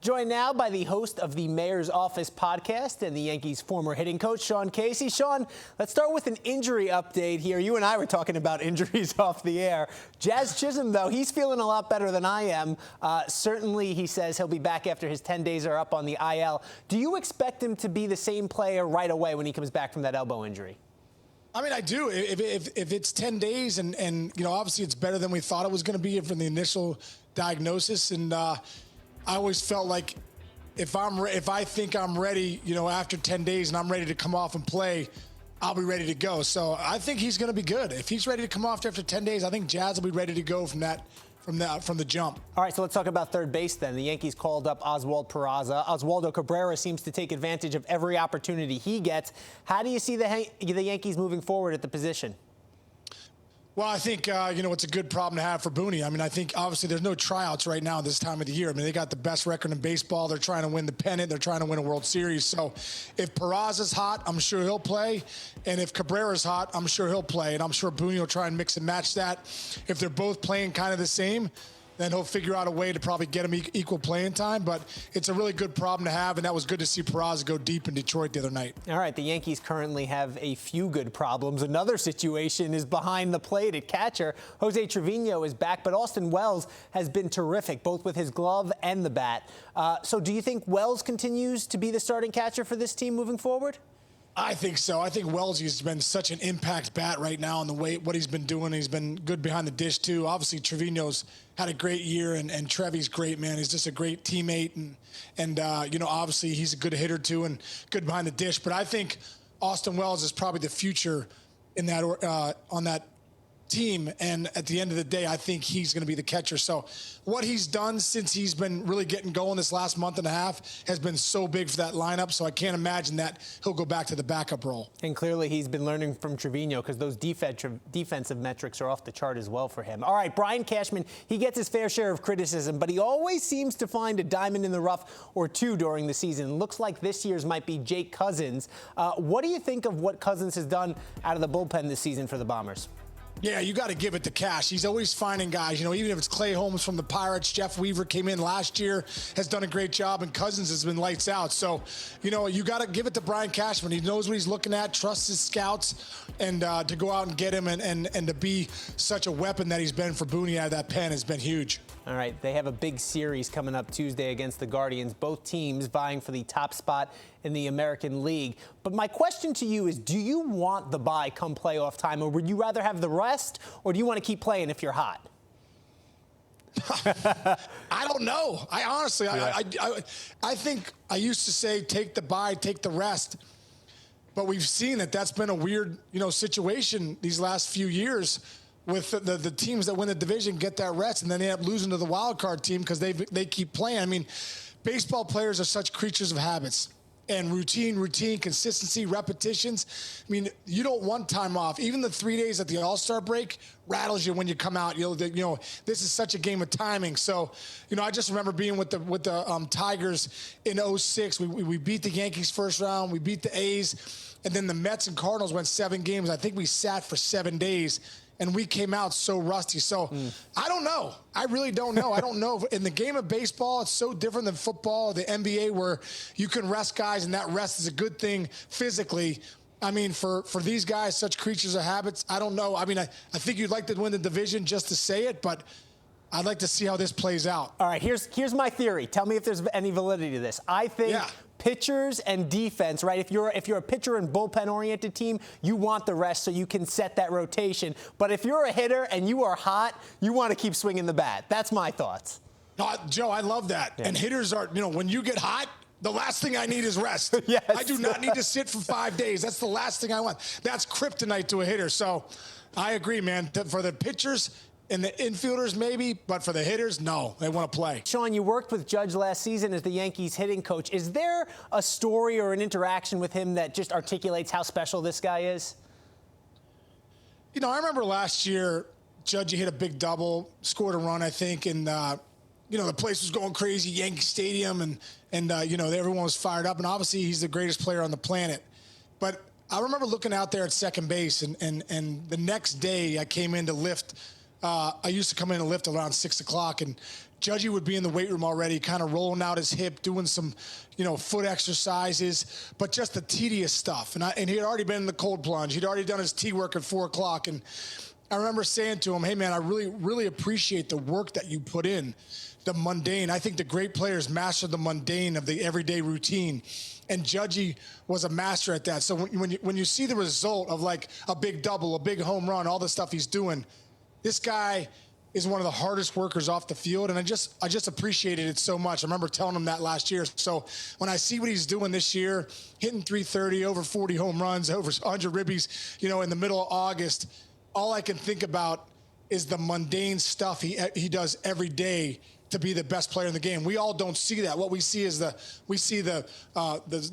Joined now by the host of the Mayor's Office podcast and the Yankees' former hitting coach, Sean Casey. Sean, let's start with an injury update here. You and I were talking about injuries off the air. Jazz Chisholm, though, he's feeling a lot better than I am. Certainly, he says he'll be back after his 10 days are up on the IL. Do you expect him to be the same player right away when he comes back from that elbow injury? I mean, I do. If it's 10 days and obviously it's better than we thought it was going to be from the initial diagnosis. And I always felt like if I think I'm ready, after 10 days and I'm ready to come off and play, I'll be ready to go. So I think he's going to be good. If he's ready to come off after 10 days, I think Jazz will be ready to go from the jump. All right, so let's talk about third base then. The Yankees called up Oswald Peraza. Oswaldo Cabrera seems to take advantage of every opportunity he gets. How do you see the Yankees moving forward at the position? Well, I think, it's a good problem to have for Booney. I mean, I think obviously there's no tryouts right now this time of the year. I mean, they got the best record in baseball. They're trying to win the pennant. They're trying to win a World Series. So if Peraza's hot, I'm sure he'll play. And if Cabrera's hot, I'm sure he'll play. And I'm sure Booney will try and mix and match that. If they're both playing kind of the same, then he'll figure out a way to probably get him equal playing time. But it's a really good problem to have, and that was good to see Peraza go deep in Detroit the other night. All right, the Yankees currently have a few good problems. Another situation is behind the plate at catcher. Jose Trevino is back, but Austin Wells has been terrific, both with his glove and the bat. So do you think Wells continues to be the starting catcher for this team moving forward? I think so. I think Wellesley has been such an impact bat right now in the way what he's been doing. He's been good behind the dish too. Obviously, Trevino's had a great year, and Trevi's great, man. He's just a great teammate, and obviously he's a good hitter too and good behind the dish. But I think Austin Wells is probably the future in that on that team, and at the end of the day, I think he's going to be the catcher. So what he's done since he's been really getting going this last month and a half has been so big for that lineup, so I can't imagine that he'll go back to the backup role. And clearly he's been learning from Trevino because those defensive metrics are off the chart as well for him. All right, Brian Cashman, he gets his fair share of criticism, but he always seems to find a diamond in the rough or two during the season. Looks like this year's might be Jake Cousins. What do you think of what Cousins has done out of the bullpen this season for the Bombers? Yeah, you got to give it to Cash. He's always finding guys, even if it's Clay Holmes from the Pirates, Jeff Weaver came in last year, has done a great job, and Cousins has been lights out. So, you got to give it to Brian Cashman. He knows what he's looking at, trusts his scouts, and to go out and get him and to be such a weapon that he's been for Booney out of that pen has been huge. All right, they have a big series coming up Tuesday against the Guardians, both teams vying for the top spot in the American League. But my question to you is, do you want the bye come playoff time, or would you rather have the rest, or do you want to keep playing if you're hot? I don't know. I honestly, yeah. I think I used to say take the bye, take the rest. But we've seen that that's been a weird, situation these last few years with the teams that win the division get that rest, and then they end up losing to the wild card team because they keep playing. I mean, baseball players are such creatures of habits. And routine, consistency, repetitions. I mean, you don't want time off. Even the 3 days at the All-Star break rattles you when you come out. This is such a game of timing. So, I just remember being with the Tigers in 2006. We beat the Yankees first round. We beat the A's. And then the Mets and Cardinals went 7 games. I think we sat for 7 days. And we came out so rusty. So I don't know. I really don't know. I don't know. In the game of baseball, it's so different than football or the NBA where you can rest guys, and that rest is a good thing physically. I mean, for these guys, such creatures of habits, I don't know. I mean, I think you'd like to win the division just to say it, but I'd like to see how this plays out. All right, here's my theory. Tell me if there's any validity to this. I think pitchers and defense, right? If you're a pitcher and bullpen-oriented team, you want the rest so you can set that rotation. But if you're a hitter and you are hot, you want to keep swinging the bat. That's my thoughts. Joe, I love that. Yeah. And hitters are, when you get hot, the last thing I need is rest. Yes. I do not need to sit for 5 days. That's the last thing I want. That's kryptonite to a hitter. So I agree, man. For the pitchers and the infielders, maybe, but for the hitters, no. They want to play. Sean, you worked with Judge last season as the Yankees hitting coach. Is there a story or an interaction with him that just articulates how special this guy is? I remember last year, Judge hit a big double, scored a run, I think, and, the place was going crazy, Yankee Stadium, and everyone was fired up. And obviously, he's the greatest player on the planet. But I remember looking out there at second base, and the next day I came in to lift. I used to come in and lift around 6 o'clock, and Judgy would be in the weight room already, kind of rolling out his hip, doing some, foot exercises, but just the tedious stuff. And he had already been in the cold plunge. He'd already done his T work at 4 o'clock. And I remember saying to him, hey, man, I really, really appreciate the work that you put in, the mundane. I think the great players master the mundane of the everyday routine. And Judgy was a master at that. So when you see the result of like a big double, a big home run, all the stuff he's doing, this guy is one of the hardest workers off the field, and I just appreciated it so much. I remember telling him that last year. So when I see what he's doing this year, hitting 330, over 40 home runs, over 100 ribbies, in the middle of August, all I can think about is the mundane stuff he does every day to be the best player in the game. We all don't see that. What we see is the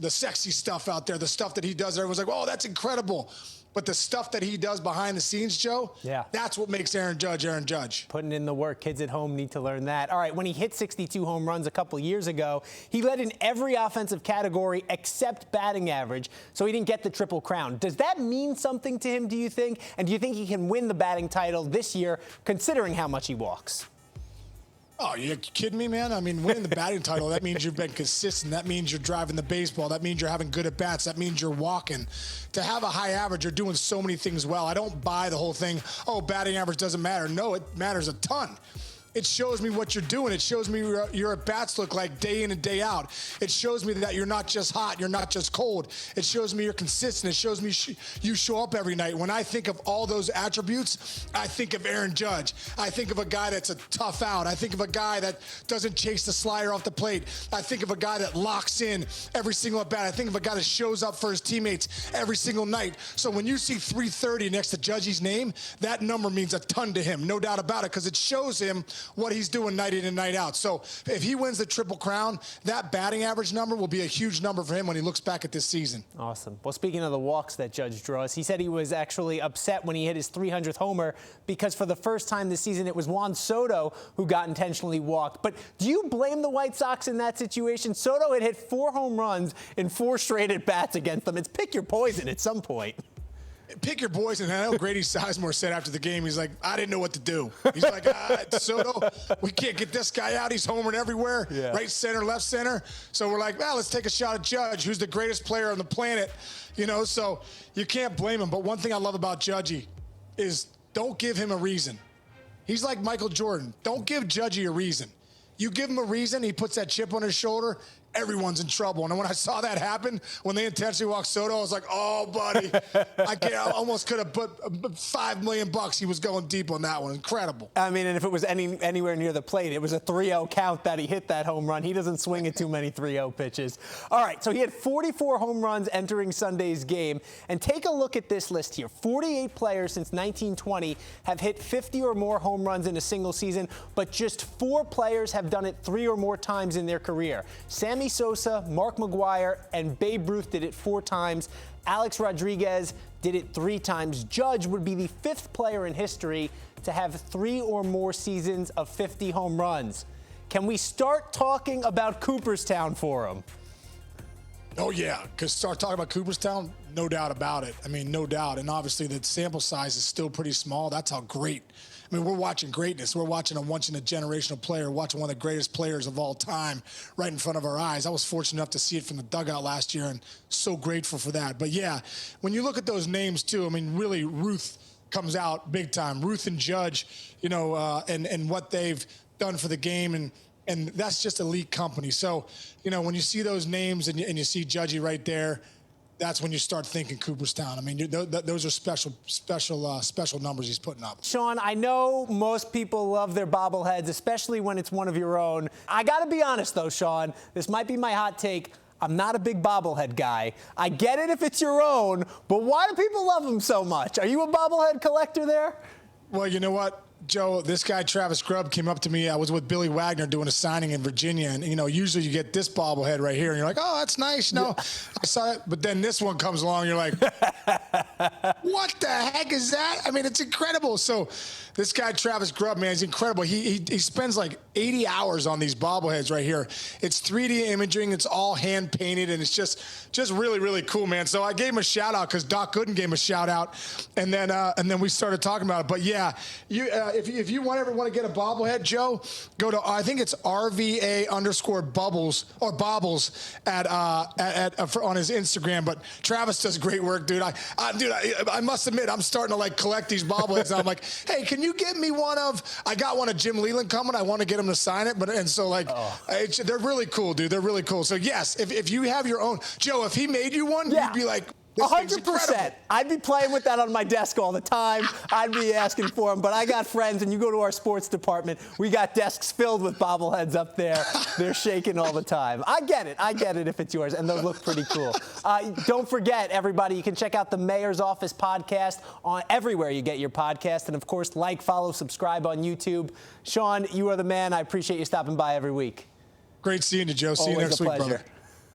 sexy stuff out there, the stuff that he does. Everyone's like, oh, that's incredible. But the stuff that he does behind the scenes, Joe, that's what makes Aaron Judge. Putting in the work. Kids at home need to learn that. All right, when he hit 62 home runs a couple years ago, he led in every offensive category except batting average, so he didn't get the Triple Crown. Does that mean something to him, do you think? And do you think he can win the batting title this year, considering how much he walks? Oh, you kidding me, man? I mean, winning the batting title, that means you've been consistent. That means you're driving the baseball. That means you're having good at-bats. That means you're walking. To have a high average, you're doing so many things well. I don't buy the whole thing, oh, batting average doesn't matter. No, it matters a ton. It shows me what you're doing. It shows me your at-bats look like day in and day out. It shows me that you're not just hot, you're not just cold. It shows me you're consistent. It shows me you show up every night. When I think of all those attributes, I think of Aaron Judge. I think of a guy that's a tough out. I think of a guy that doesn't chase the slider off the plate. I think of a guy that locks in every single at-bat. I think of a guy that shows up for his teammates every single night. So when you see 330 next to Judgy's name, that number means a ton to him, no doubt about it, because it shows him what he's doing night in and night out. So if he wins the Triple Crown, that batting average number will be a huge number for him when he looks back at this season. Awesome. Well, speaking of the walks that Judge draws, he said he was actually upset when he hit his 300th homer because for the first time this season, it was Juan Soto who got intentionally walked. But do you blame the White Sox in that situation? Soto had hit 4 home runs in 4 straight at-bats against them. It's pick your poison at some point. Pick your poison. I know Grady Sizemore said after the game, he's like, I didn't know what to do. He's like, Soto, we can't get this guy out. He's homering everywhere, right center, left center. So we're like, well, let's take a shot at Judge, who's the greatest player on the planet. So you can't blame him. But one thing I love about Judgy is don't give him a reason. He's like Michael Jordan. Don't give Judgy a reason. You give him a reason, he puts that chip on his shoulder, everyone's in trouble. And when I saw that happen, when they intentionally walked Soto, I was like, oh, buddy. I almost could have put $5 million. He was going deep on that one. Incredible. I mean, and if it was anywhere near the plate, it was a 3-0 count that he hit that home run. He doesn't swing at too many 3-0 pitches. All right, so he had 44 home runs entering Sunday's game. And take a look at this list here. 48 players since 1920 have hit 50 or more home runs in a single season, but just 4 players have done it 3 or more times in their career. Sammy Sosa, Mark McGwire, and Babe Ruth did it 4 times. Alex Rodriguez did it 3 times. Judge would be the 5th player in history to have 3 or more seasons of 50 home runs. Can we start talking about Cooperstown for him? Oh, yeah, because start talking about Cooperstown, no doubt about it. I mean, no doubt. And obviously the sample size is still pretty small. That's how great. I mean, we're watching greatness. We're watching a once-in-a-generational player, watching one of the greatest players of all time right in front of our eyes. I was fortunate enough to see it from the dugout last year and so grateful for that. But, yeah, when you look at those names, too, I mean, really, Ruth comes out big time. Ruth and Judge, and what they've done for the game, and that's just elite company. So, when you see those names and you see Judgy right there, that's when you start thinking Cooperstown. I mean, those are special numbers he's putting up. Sean, I know most people love their bobbleheads, especially when it's one of your own. I got to be honest, though, Sean. This might be my hot take. I'm not a big bobblehead guy. I get it if it's your own, but why do people love them so much? Are you a bobblehead collector there? Well, you know what, Joe, this guy, Travis Grubb, came up to me. I was with Billy Wagner doing a signing in Virginia. And, usually you get this bobblehead right here. And you're like, oh, that's nice. I saw it. But then this one comes along. And you're like, what the heck is that? I mean, it's incredible. So This guy, Travis Grubb, man, he's incredible. He spends like 80 hours on these bobbleheads right here. It's 3D imaging. It's all hand painted, and it's just really, really cool, man. So I gave him a shout out because Doc Gooden gave him a shout out, and then we started talking about it. But yeah, if you ever want to get a bobblehead, Joe, go to I think it's RVA_bubbles or bobbles on his Instagram. But Travis does great work, dude. I must admit, I'm starting to like collect these bobbleheads. And I'm like, hey, can you get me one of? I got one of Jim Leland coming. I want to get him to sign it. They're really cool, dude. They're really cool. So yes, if you have your own, Joe, if he made you one, you'd be like, 100%. I'd be playing with that on my desk all the time. I'd be asking for them. But I got friends, and you go to our sports department, we got desks filled with bobbleheads up there. They're shaking all the time. I get it if it's yours, and those look pretty cool. Don't forget, everybody, you can check out the Mayor's Office podcast on everywhere you get your podcast. And, of course, like, follow, subscribe on YouTube. Sean, you are the man. I appreciate you stopping by every week. Great seeing you, Joe. See you next week, brother.